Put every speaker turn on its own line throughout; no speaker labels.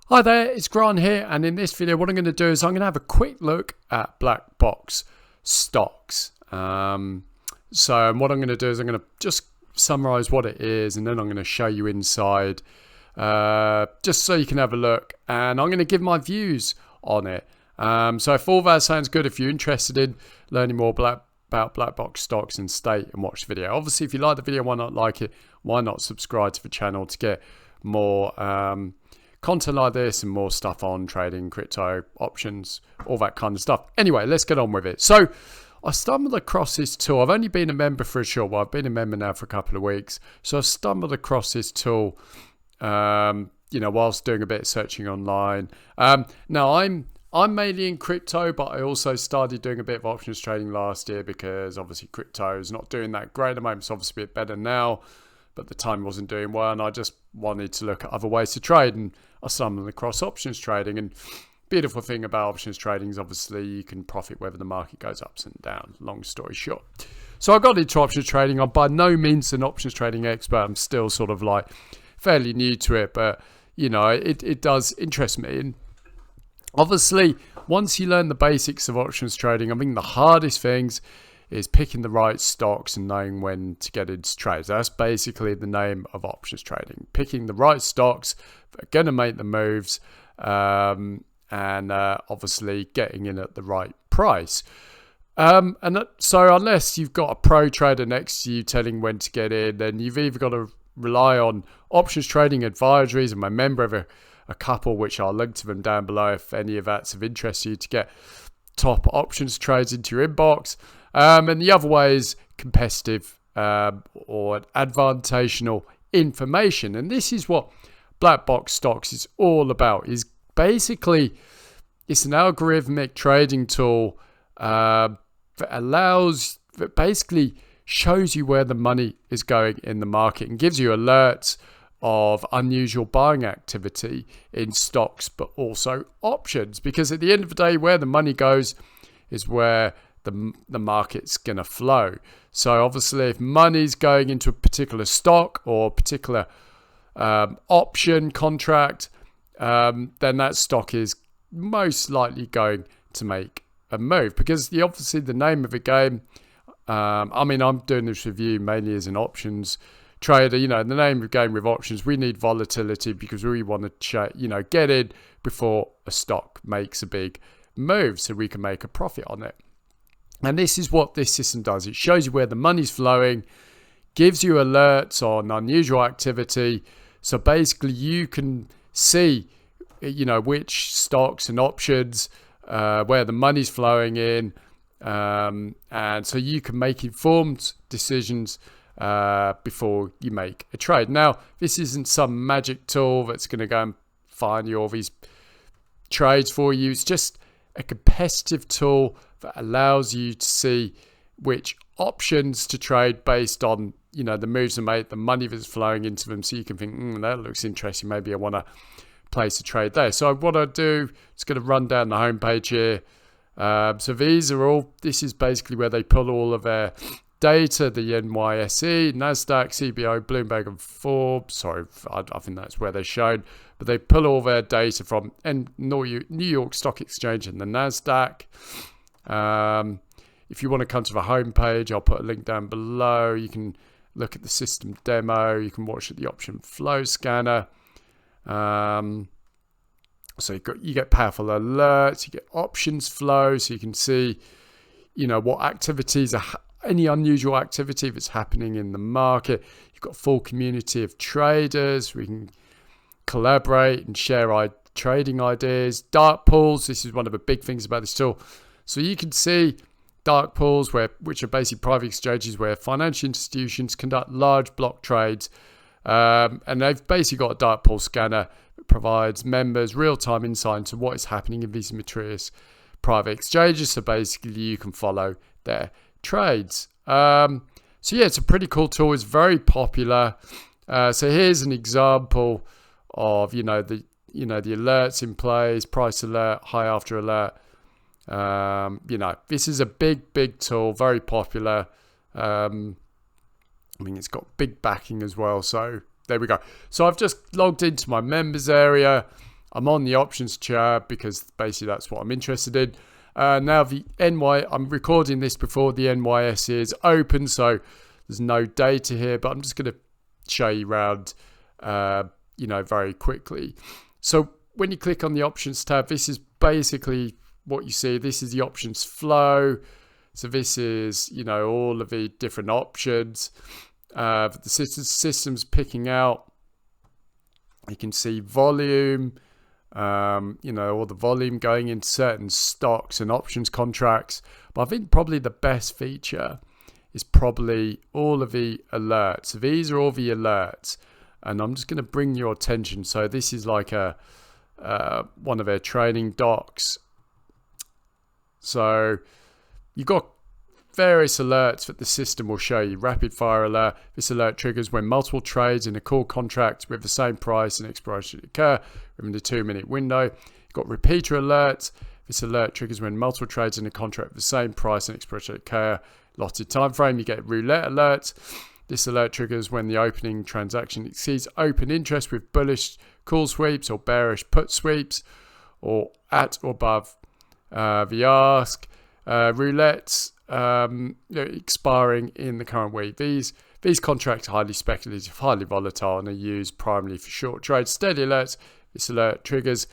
Hi there, it's Grant here, and in this video what I'm going to do is I'm going to have a quick look at Blackboxstocks. So what I'm going to do is I'm going to just summarize what it is, and then I'm going to show you inside just so you can have a look, and I'm going to give my views on it. So if all that sounds good, if you're interested in learning more about Blackboxstocks, and stay and watch the video. Obviously, if you like the video, why not like it? Why not subscribe to the channel to get more content like this and more stuff on trading, crypto, options, all that kind of stuff. Anyway, let's get on with it. So I stumbled across this tool. I've only been a member for a short while. I've been a member now for a couple of weeks. So I stumbled across this tool, whilst doing a bit of searching online. Now I'm mainly in crypto, but I also started doing a bit of options trading last year because obviously crypto is not doing that great at the moment. It's obviously a bit better now, but the time wasn't doing well, and I just wanted to look at other ways to trade, and I stumbled across options trading. And beautiful thing about options trading is obviously you can profit whether the market goes ups and down, long story short. So I got into options trading. I'm by no means an options trading expert. I'm still sort of like fairly new to it, but it does interest me. And obviously, once you learn the basics of options trading, I mean, the hardest things is picking the right stocks and knowing when to get into trades. That's basically the name of options trading. Picking the right stocks that are going to make the moves, and obviously getting in at the right price. So unless you've got a pro trader next to you telling when to get in, then you've either got to rely on options trading advisories, and I'm a member of a couple, which I'll link to them down below if any of that's of interest to you, to get top options trades into your inbox. And the other way is competitive or advantageous information. And this is what Blackboxstocks is all about. Is basically, it's an algorithmic trading tool that basically shows you where the money is going in the market and gives you alerts of unusual buying activity in stocks, but also options. Because at the end of the day, where the money goes is where the market's going to flow. So obviously, if money's going into a particular stock or a particular option contract, then that stock is most likely going to make a move. Because obviously the name of the game, I'm doing this review mainly as an options trader. The name of the game with options, we need volatility because we want to get in before a stock makes a big move so we can make a profit on it. And this is what this system does. It shows you where the money's flowing, gives you alerts on unusual activity. So basically you can see, which stocks and options, where the money's flowing in. And so you can make informed decisions before you make a trade. Now, this isn't some magic tool that's going to go and find you all these trades for you. It's just a competitive tool that allows you to see which options to trade based on the moves they make, the money that's flowing into them, so you can think, that looks interesting, maybe I want to place a trade there. So what I do is going to run down the homepage here. So this is basically where they pull all of their data, the NYSE, NASDAQ, CBO, Bloomberg, and Forbes. Sorry, I think that's where they're shown. But they pull all their data from New York Stock Exchange and the NASDAQ. If you want to come to the homepage, I'll put a link down below. You can look at the system demo. You can watch the option flow scanner. So you get powerful alerts. You get options flow, so you can see, what activities are any unusual activity that's happening in the market. You've got a full community of traders. We can collaborate and share trading ideas. Dark pools. This is one of the big things about this tool. So you can see dark pools, which are basically private exchanges where financial institutions conduct large block trades. And they've basically got a dark pool scanner that provides members real-time insight into what is happening in these materious private exchanges. So basically you can follow their trades. It's a pretty cool tool. It's very popular. So here's an example of the alerts in place: price alert, high after alert. This is a big tool, very popular. It's got big backing as well. So there we go. So I've just logged into my members area. I'm on the options chart because basically that's what I'm interested in. Now the I'm recording this before the NYS is open, so there's no data here, but I'm just going to show you around, very quickly. So when you click on the options tab, this is basically what you see. This is the options flow. So this is, all of the different options. The system's picking out. You can see volume, all the volume going into certain stocks and options contracts. But I think probably the best feature is probably all of the alerts. So these are all the alerts. And I'm just going to bring your attention. So this is like one of their training docs. So you've got various alerts that the system will show you. Rapid fire alert. This alert triggers when multiple trades in a call contract with the same price and expiration occur within the 2-minute window. You've got repeater alerts. This alert triggers when multiple trades in a contract with the same price and expiration occur. Allotted time frame. You get roulette alerts. This alert triggers when the opening transaction exceeds open interest with bullish call sweeps or bearish put sweeps, or at or above the ask. Roulettes expiring in the current week. These contracts are highly speculative, highly volatile, and are used primarily for short trades. Steady alerts. This alert triggers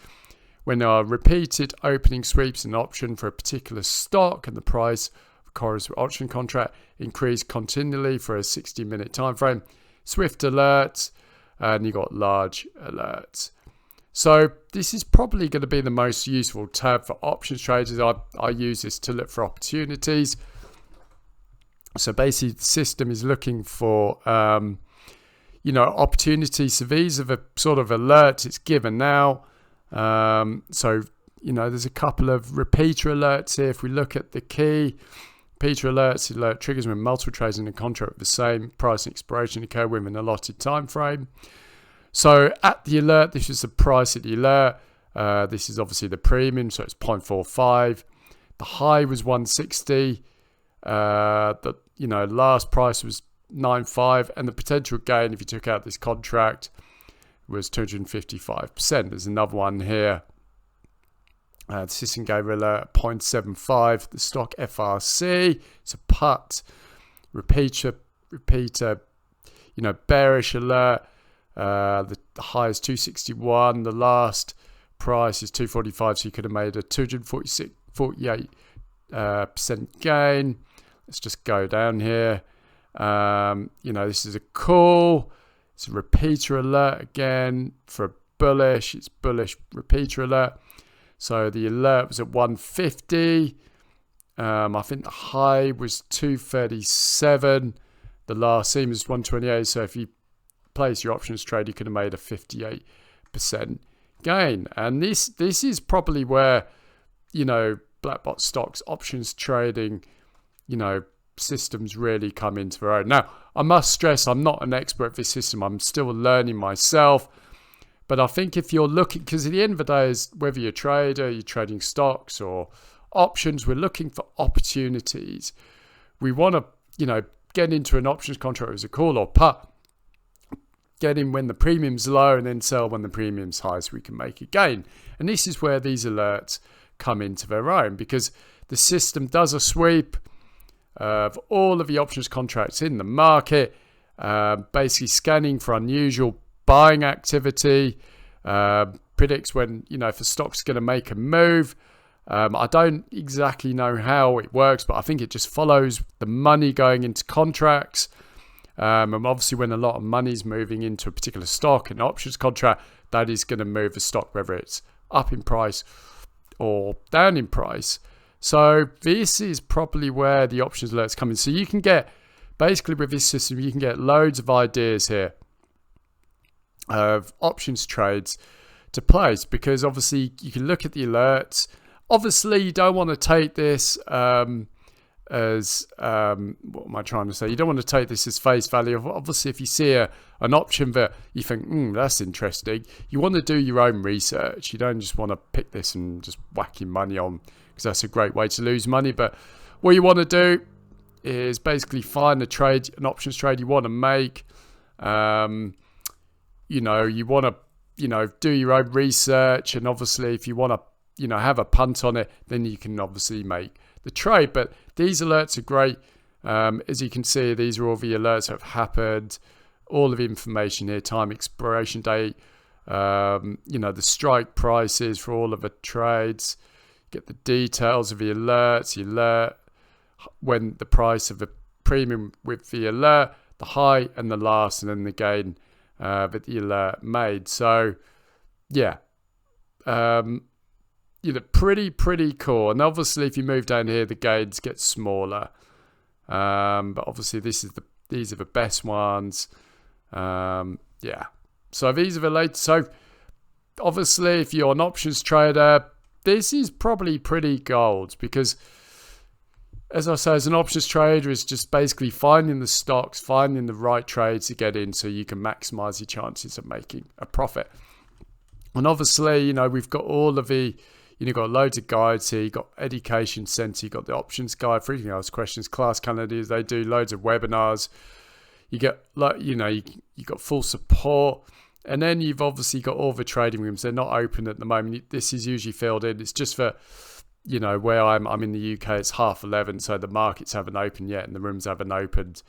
when there are repeated opening sweeps in an option for a particular stock and the price of corresponding option contract increase continually for a 60-minute time frame. Swift alerts, and you got large alerts. So this is probably going to be the most useful tab for options traders. I use this to look for opportunities. So basically the system is looking for opportunities. So these are the sort of alerts it's given now. There's a couple of repeater alerts here. If we look at the key repeater alerts, alert triggers when multiple trades in a contract with the same price and expiration occur within an allotted time frame. So at the alert, this is the price at the alert. This is obviously the premium, so it's 0.45. The high was 160. The last price was 9.5, and the potential gain if you took out this contract was 255%. There's another one here. The system gave alert 0.75. The stock FRC, it's a put. Repeater, bearish alert. The high is 261. The last price is 245. So you could have made a 248% gain. Let's just go down here. This is a call. It's a repeater alert again for a bullish. It's bullish repeater alert. So the alert was at 150. I think the high was 237. The last seam is 128. So if you place your options trade, you could have made a 58% gain. And this is probably where, Blackboxstocks options trading, systems really come into their own. Now, I must stress I'm not an expert at this system. I'm still learning myself. But I think if you're looking, because at the end of the day, is whether you're a trader, you're trading stocks or options, we're looking for opportunities. We want to, get into an options contract as a call or put. Get in when the premium's low and then sell when the premium's high so we can make a gain. And this is where these alerts come into their own, because the system does a sweep of all of the options contracts in the market, basically scanning for unusual buying activity, predicts when, if a stock's going to make a move. I don't exactly know how it works, but I think it just follows the money going into contracts. And obviously when a lot of money is moving into a particular stock, an options contract, that is going to move the stock, whether it's up in price or down in price. So this is probably where the options alerts come in. So you can get, basically with this system, you can get loads of ideas here of options trades to place, because obviously you can look at the alerts. Obviously you don't want to take this as what am I trying to say? You don't want to take this as face value. Obviously, if you see an option that you think, that's interesting, you want to do your own research. You don't just want to pick this and just whack your money on, because that's a great way to lose money. But what you want to do is basically find a trade, an options trade you want to make. You want to do your own research, and obviously if you want to, have a punt on it, then you can obviously make the trade. But these alerts are great. As you can see, these are all the alerts that have happened. All of the information here, time, expiration date, the strike prices for all of the trades. Get the details of the alerts, the alert, when the price of the premium with the alert, the high and the last, and then the gain that the alert made. So, yeah, pretty cool. And obviously, if you move down here, the gains get smaller. But obviously, these are the best ones. Yeah. So these are the latest. So obviously, if you're an options trader, this is probably pretty gold, because, as I say, as an options trader, it's just basically finding the stocks, finding the right trades to get in so you can maximize your chances of making a profit. And obviously, we've got all of the, you've got loads of guides here. You've got Education Center, you've got the options guide for everything else, questions, class calendars. They do loads of webinars. You get, you got full support. And then you've obviously got all the trading rooms. They're not open at the moment. This is usually filled in. It's just for, where I'm in the UK, it's 11:30, so the markets haven't opened yet and the rooms haven't opened.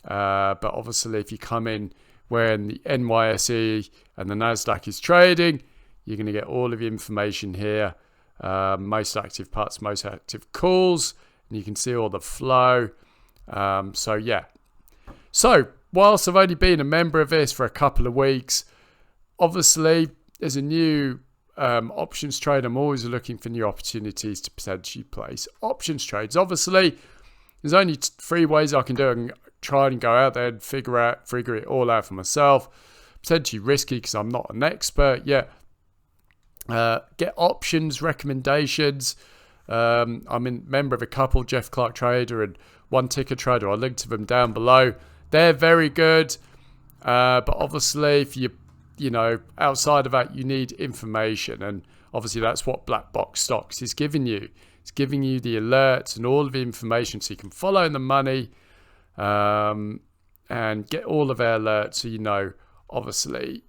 But obviously, if you come in when the NYSE and the NASDAQ is trading, you're going to get all of the information here. Most active parts, most active calls, and you can see all the flow. So, yeah. So, whilst I've only been a member of this for a couple of weeks, obviously, as a new options trader, I'm always looking for new opportunities to potentially place options trades. Obviously, there's only 3 ways I can do it. I can try and go out there and figure it all out for myself. Potentially risky because I'm not an expert yet. Get options recommendations. I'm a member of a couple, Jeff Clark Trader and One Ticker Trader. I'll link to them down below. They're very good. But obviously, if outside of that, you need information. And obviously, that's what Blackboxstocks is giving you. It's giving you the alerts and all of the information so you can follow the money and get all of our alerts. So, obviously,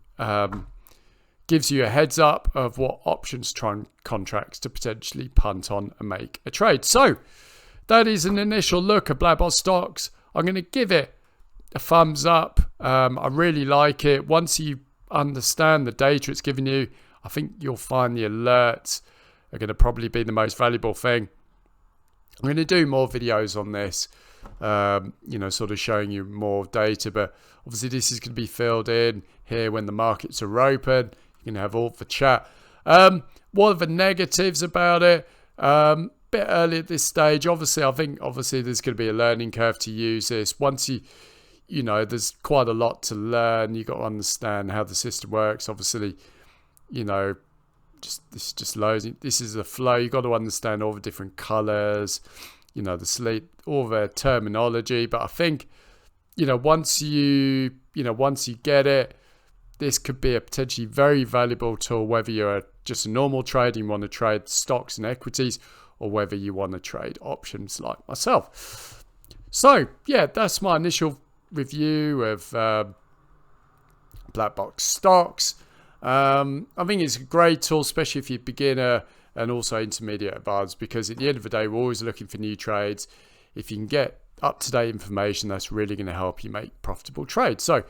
gives you a heads up of what options contracts to potentially punt on and make a trade. So, that is an initial look at Blackboxstocks. I'm going to give it a thumbs up. I really like it. Once you understand the data it's giving you, I think you'll find the alerts are going to probably be the most valuable thing. I'm going to do more videos on this, sort of showing you more data, but obviously this is going to be filled in here when the markets are open. You can have all the chat. What are the negatives about it? Bit early at this stage. Obviously, I think there's going to be a learning curve to use this. Once there's quite a lot to learn. You've got to understand how the system works. Obviously, just loads. This is a flow. You've got to understand all the different colors, the sleep, all the terminology. But I think, once you get it, this could be a potentially very valuable tool, whether you're just a normal trader, you want to trade stocks and equities, or whether you want to trade options like myself. So, yeah, that's my initial review of Blackboxstocks. I think it's a great tool, especially if you're a beginner and also intermediate advanced, because at the end of the day, we're always looking for new trades. If you can get up-to-date information, that's really going to help you make profitable trades. So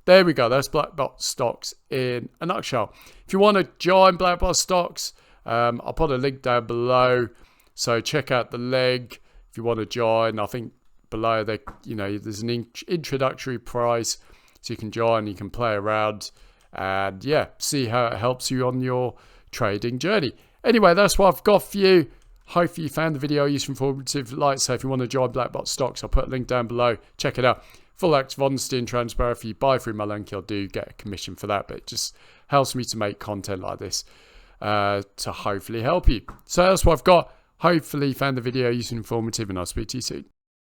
there we go. That's Blackboxstocks in a nutshell. If you want to join Blackboxstocks, I'll put a link down below. So check out the link if you want to join. I think below there's an introductory price, so you can join, you can play around, and yeah, see how it helps you on your trading journey. Anyway, that's what I've got for you. Hopefully you found the video useful, informative. Like, so if you want to join Blackboxstocks, I'll put a link down below. Check it out. Full active honesty and transparency. If you buy through my link, I'll get a commission for that, but it just helps me to make content like this to hopefully help you. So that's what I've got. Hopefully you found the video useful, informative, and I'll speak to you soon.